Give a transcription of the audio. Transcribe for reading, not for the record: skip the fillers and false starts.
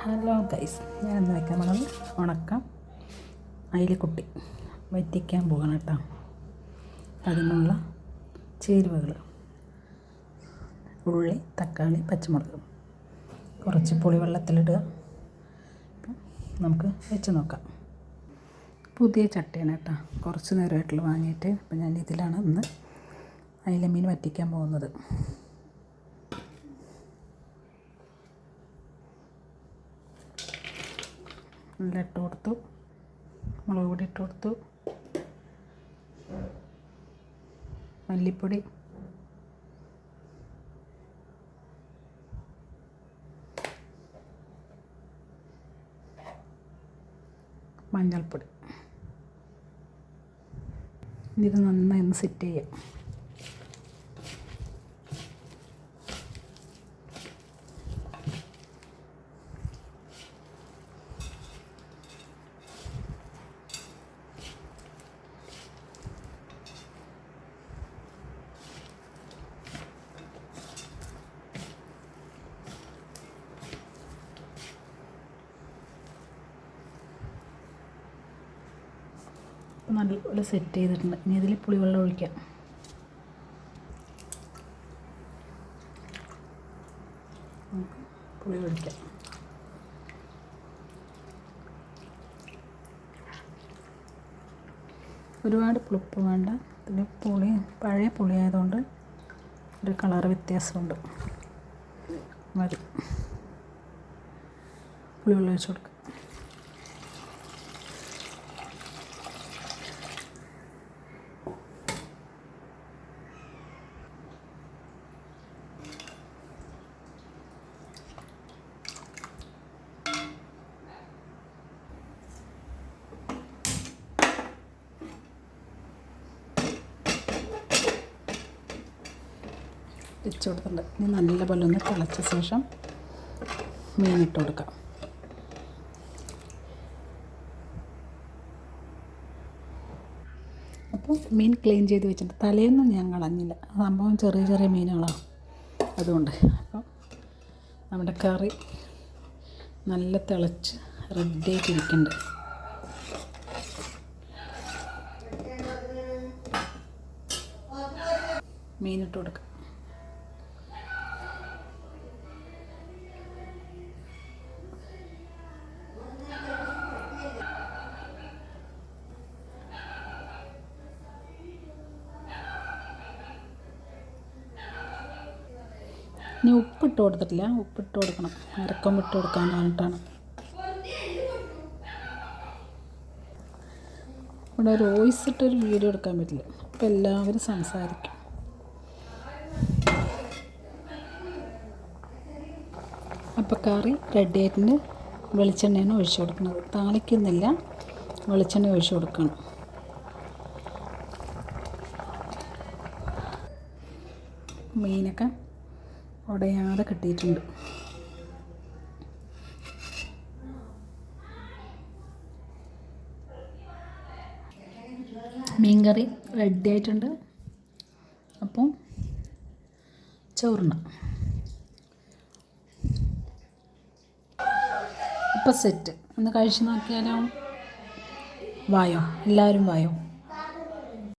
Hello guys, ഞാൻ ഇന്ന് വയ്ക്കാൻ പോണത് ഉണക്കം അയിലക്കുട്ടി വറ്റിക്കാൻ പോകണം കേട്ടോ. അതിനുള്ള ചേരുവകൾ: ഉള്ളി, തക്കാളി, പച്ചമുളക്, കുറച്ച് പുളിവെള്ളത്തിലിടുക. നമുക്ക് വെച്ച് നോക്കാം. പുതിയ ചട്ടിയാണ് കേട്ടോ, കുറച്ച് നേരമായിട്ടുള്ള വാങ്ങിയിട്ട്. അപ്പം ഞാൻ ഇതിലാണ് ഇന്ന് അയിലമീൻ വറ്റിക്കാൻ പോകുന്നത്. എല്ലാം ഇട്ട് കൊടുത്തു, മുളക് പൊടി ഇട്ട് കൊടുത്തു, മല്ലിപ്പൊടി, മഞ്ഞൾപ്പൊടി. ഇത് നന്നായി ഒന്ന് സെറ്റ് ചെയ്യാം. നല്ലപോലെ സെറ്റ് ചെയ്തിട്ടുണ്ട്. ഇനി ഇതിൽ പുളിവെള്ളം ഒഴിക്കാം. പുളി ഒഴിക്കാം. ഒരുപാട് പുളിപ്പ് വേണ്ട. ഇതിൽ പുളി പഴയ പുളി ആയതുകൊണ്ട് ഒരു കളർ വ്യത്യാസമുണ്ട്. മതി. പുളിവെള്ളം ഒഴിച്ച് കൊടുക്കാം. വെച്ച് കൊടുത്തിട്ടുണ്ട്. ഇനി നല്ലപോലെ ഒന്ന് തിളച്ച ശേഷം മീനിട്ട് കൊടുക്കാം. അപ്പോൾ മീൻ ക്ലീൻ ചെയ്ത് വെച്ചിട്ടുണ്ട്. തലേന്നും ഞാൻ കളഞ്ഞില്ല. സംഭവം ചെറിയ ചെറിയ മീനുകളാണ്, അതുകൊണ്ട്. അപ്പം നമ്മുടെ കറി നല്ല തിളച്ച് റെഡിയായിട്ടിരിക്കുന്നുണ്ട്. മീനിട്ട് കൊടുക്കാം. ഇനി ഉപ്പിട്ട് കൊടുത്തിട്ടില്ല, ഉപ്പിട്ട് കൊടുക്കണം. അരക്കം ഇട്ട് കൊടുക്കാൻ വേണ്ടിയിട്ടാണ്. ഇവിടെ ഒരു വോയിസ് ഇട്ടൊരു വീഡിയോ എടുക്കാൻ പറ്റില്ല, അപ്പം എല്ലാവരും സംസാരിക്കും. അപ്പോൾ കറി റെഡി ആയിട്ടുണ്ട്. വെളിച്ചെണ്ണയാണ് ഒഴിച്ച് കൊടുക്കുന്നത്. താളിക്കുന്നില്ല, വെളിച്ചെണ്ണ ഒഴിച്ച് കൊടുക്കണം. മീനൊക്കെ ഉടയാതെ കിട്ടിയിട്ടുണ്ട്. മീൻകറി റെഡി ആയിട്ടുണ്ട്. അപ്പം ചോറിന ഇപ്പം സെറ്റ്. ഒന്ന് കഴിച്ച് നോക്കിയാലോ? വായോ, എല്ലാവരും വായോ.